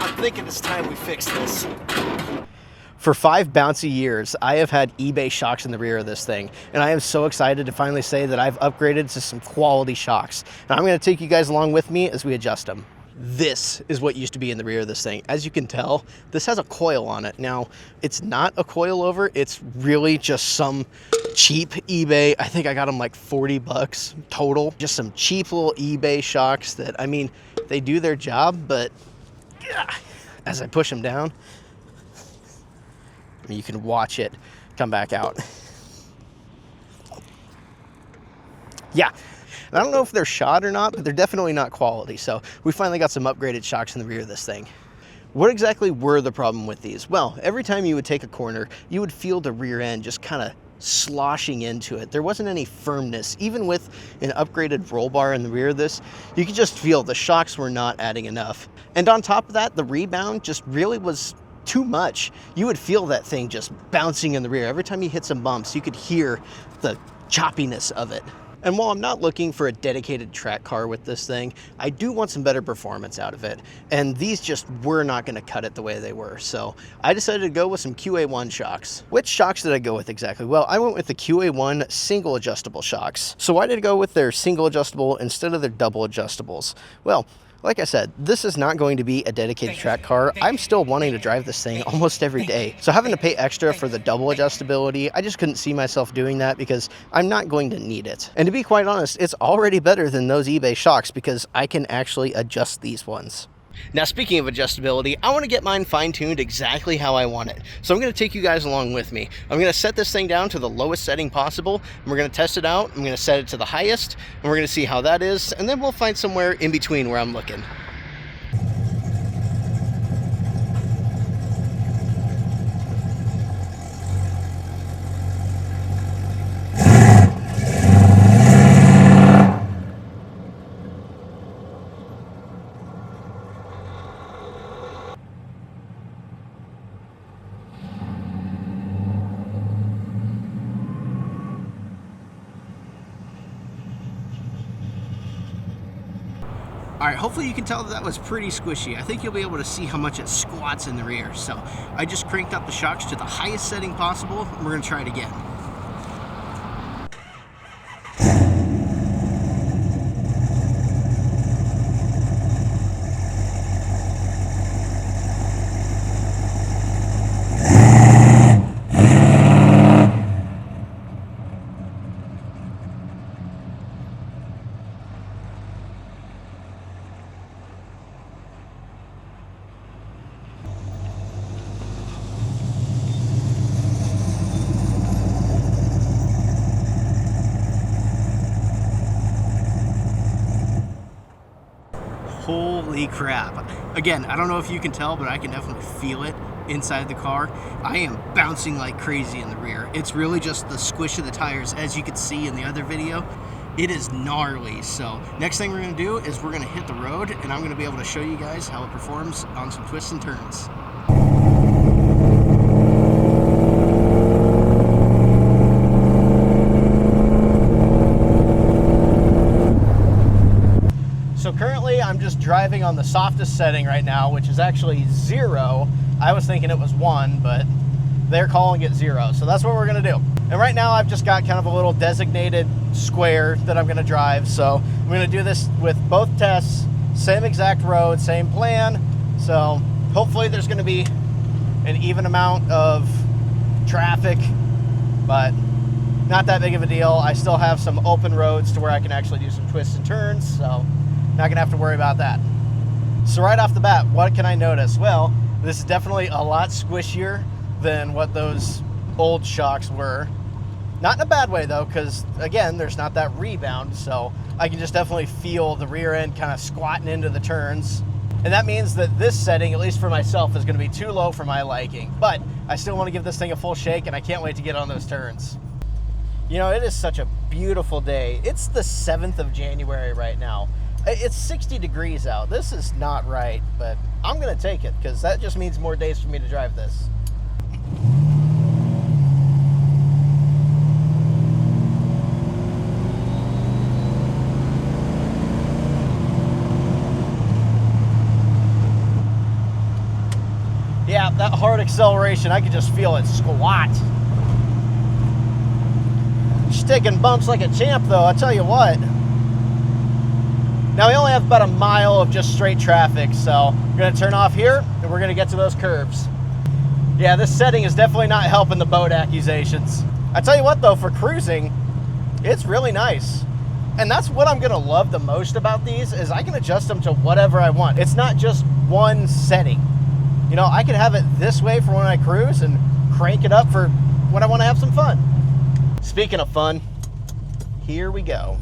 I'm thinking it's time we fix this. For 5 bouncy years, I have had eBay shocks in the rear of this thing, and I am so excited to finally say that I've upgraded to some quality shocks. And I'm gonna take you guys along with me as we adjust them. This is what used to be in the rear of this thing. As you can tell, this has a coil on it. Now, it's not a coilover, it's really just some cheap eBay. I think I got them like 40 bucks total. Just some cheap little eBay shocks that, I mean, they do their job, but as I push them down, you can watch it come back out. Yeah, and I don't know if they're shot or not, but they're definitely not quality. So we finally got some upgraded shocks in the rear of this thing. What exactly were the problem with these? Well, every time you would take a corner, you would feel the rear end just kind of sloshing into it. There wasn't any firmness. Even with an upgraded roll bar in the rear of this, you could just feel the shocks were not adding enough. And on top of that, the rebound just really was too much. You would feel that thing just bouncing in the rear. Every time you hit some bumps, you could hear the choppiness of it. And while I'm not looking for a dedicated track car with this thing, I do want some better performance out of it. And these just were not gonna cut it the way they were. So I decided to go with some QA1 shocks. Which shocks did I go with exactly? Well, I went with the QA1 single adjustable shocks. So why did I go with their single adjustable instead of their double adjustables? Well, like I said, this is not going to be a dedicated track car. I'm still wanting to drive this thing almost every day. So having to pay extra for the double adjustability, I just couldn't see myself doing that because I'm not going to need it. And to be quite honest, it's already better than those eBay shocks because I can actually adjust these ones. Now, speaking of adjustability, I want to get mine fine-tuned exactly how I want it. So I'm going to take you guys along with me. I'm going to set this thing down to the lowest setting possible, and we're going to test it out. I'm going to set it to the highest, and we're going to see how that is, and then we'll find somewhere in between where I'm looking. All right, hopefully you can tell that was pretty squishy. I think you'll be able to see how much it squats in the rear. So I just cranked up the shocks to the highest setting possible, and we're gonna try it again. Holy crap. Again, I don't know if you can tell, but I can definitely feel it inside the car. I am bouncing like crazy in the rear. It's really just the squish of the tires, as you could see in the other video. It is gnarly. So next thing we're gonna do is we're gonna hit the road, and I'm gonna be able to show you guys how it performs on some twists and turns. So currently I'm just driving on the softest setting right now, which is actually 0. I was thinking it was 1, but they're calling it 0. So that's what we're gonna do. And right now I've just got kind of a little designated square that I'm gonna drive. So I'm gonna do this with both tests, same exact road, same plan. So hopefully there's gonna be an even amount of traffic, but not that big of a deal. I still have some open roads to where I can actually do some twists and turns. So not gonna have to worry about that. So right off the bat, what can I notice? Well, this is definitely a lot squishier than what those old shocks were. Not in a bad way though, because again, there's not that rebound, so I can just definitely feel the rear end kind of squatting into the turns. And that means that this setting, at least for myself, is gonna be too low for my liking. But I still wanna give this thing a full shake, and I can't wait to get on those turns. You know, it is such a beautiful day. It's the 7th of January right now. It's 60 degrees out. This is not right, but I'm gonna take it because that just means more days for me to drive this. Yeah, that hard acceleration, I could just feel it squat. Just taking bumps like a champ though, I tell you what. Now we only have about a mile of just straight traffic, so we're gonna turn off here and we're gonna get to those curves. Yeah, this setting is definitely not helping the boat accusations. I tell you what though, for cruising, it's really nice. And that's what I'm gonna love the most about these, is I can adjust them to whatever I want. It's not just one setting. You know, I can have it this way for when I cruise and crank it up for when I wanna have some fun. Speaking of fun, here we go.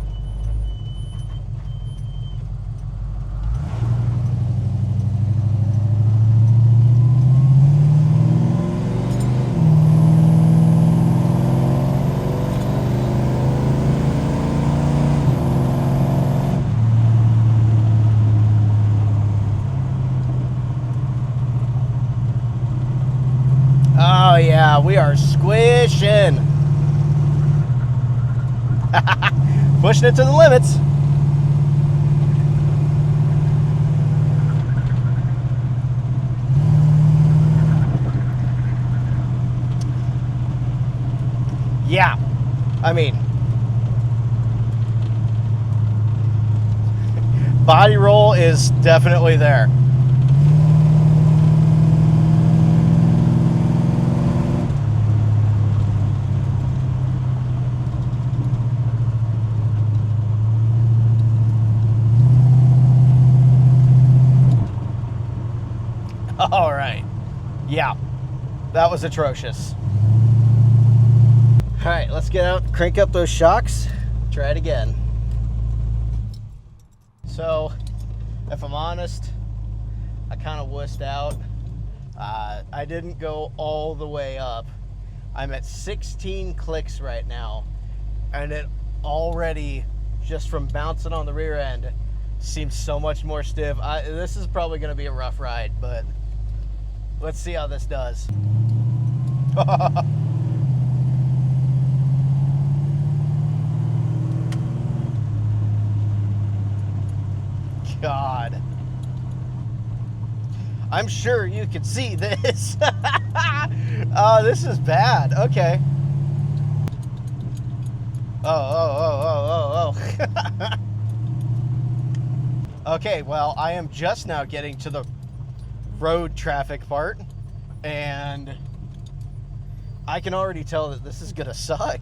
Oh yeah, we are squishing. Pushing it to the limits. Yeah, I mean, body roll is definitely there. All right. Yeah, that was atrocious. All right, let's get out, crank up those shocks, try it again. So, if I'm honest, I kind of wussed out. I didn't go all the way up. I'm at 16 clicks right now, and it already, just from bouncing on the rear end, seems so much more stiff. This is probably going to be a rough ride, but let's see how this does. God. I'm sure you can see this. Oh, this is bad. Okay. Oh. Okay, well, I am just now getting to the road traffic part, and I can already tell that this is gonna suck.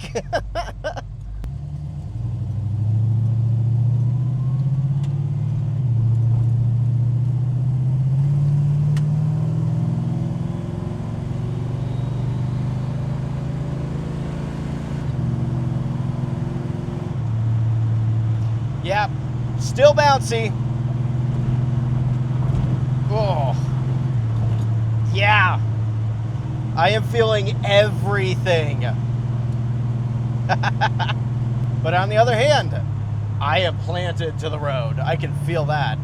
Yeah, still bouncy. Oh, yeah. I am feeling everything. But on the other hand, I am planted to the road. I can feel that.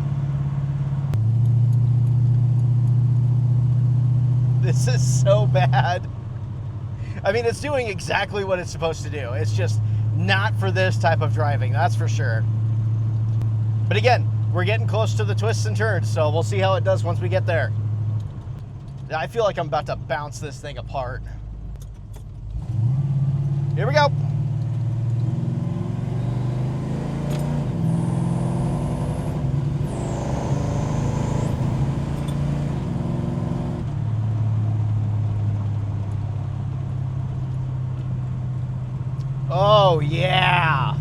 This is so bad. I mean, it's doing exactly what it's supposed to do. It's just not for this type of driving, that's for sure. But again, we're getting close to the twists and turns, so we'll see how it does once we get there. I feel like I'm about to bounce this thing apart. Here we go. Oh, yeah.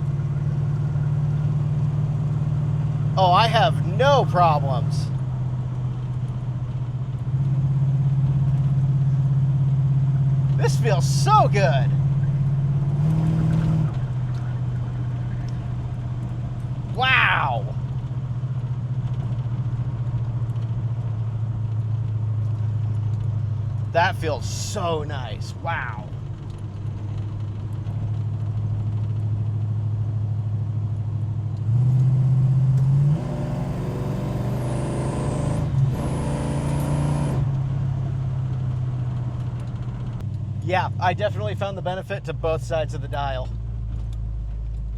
Oh, I have no problems. This feels so good. Wow. That feels so nice. Wow. Yeah, I definitely found the benefit to both sides of the dial.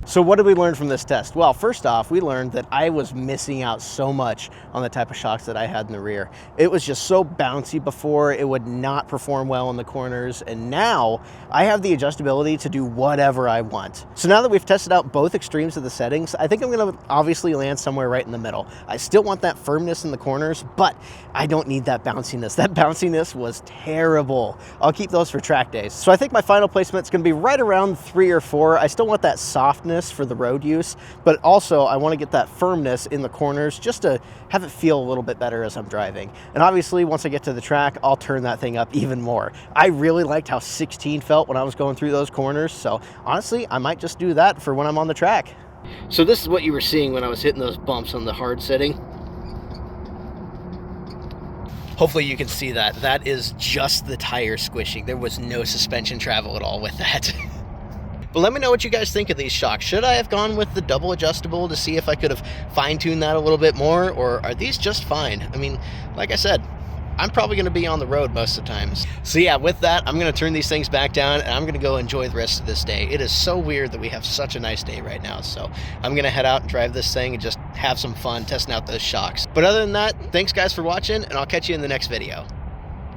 So what did we learn from this test? Well, first off, we learned that I was missing out so much on the type of shocks that I had in the rear. It was just so bouncy before, it would not perform well in the corners, and now I have the adjustability to do whatever I want. So now that we've tested out both extremes of the settings, I think I'm gonna obviously land somewhere right in the middle. I still want that firmness in the corners, but I don't need that bounciness. That bounciness was terrible. I'll keep those for track days. So I think my final placement's gonna be right around 3 or 4. I still want that softness for the road use, but also I want to get that firmness in the corners just to have it feel a little bit better as I'm driving. And obviously once I get to the track, I'll turn that thing up even more. I really liked how 16 felt when I was going through those corners, so honestly I might just do that for when I'm on the track. So this is what you were seeing when I was hitting those bumps on the hard setting. Hopefully you can see that. That is just the tire squishing. There was no suspension travel at all with that. But let me know what you guys think of these shocks. Should I have gone with the double adjustable to see if I could have fine-tuned that a little bit more, or are these just fine? I mean, like I said, I'm probably going to be on the road most of the times. So yeah, with that, I'm going to turn these things back down and I'm going to go enjoy the rest of this day. It is so weird that we have such a nice day right now. So I'm going to head out and drive this thing and just have some fun testing out those shocks. But other than that, thanks guys for watching, and I'll catch you in the next video.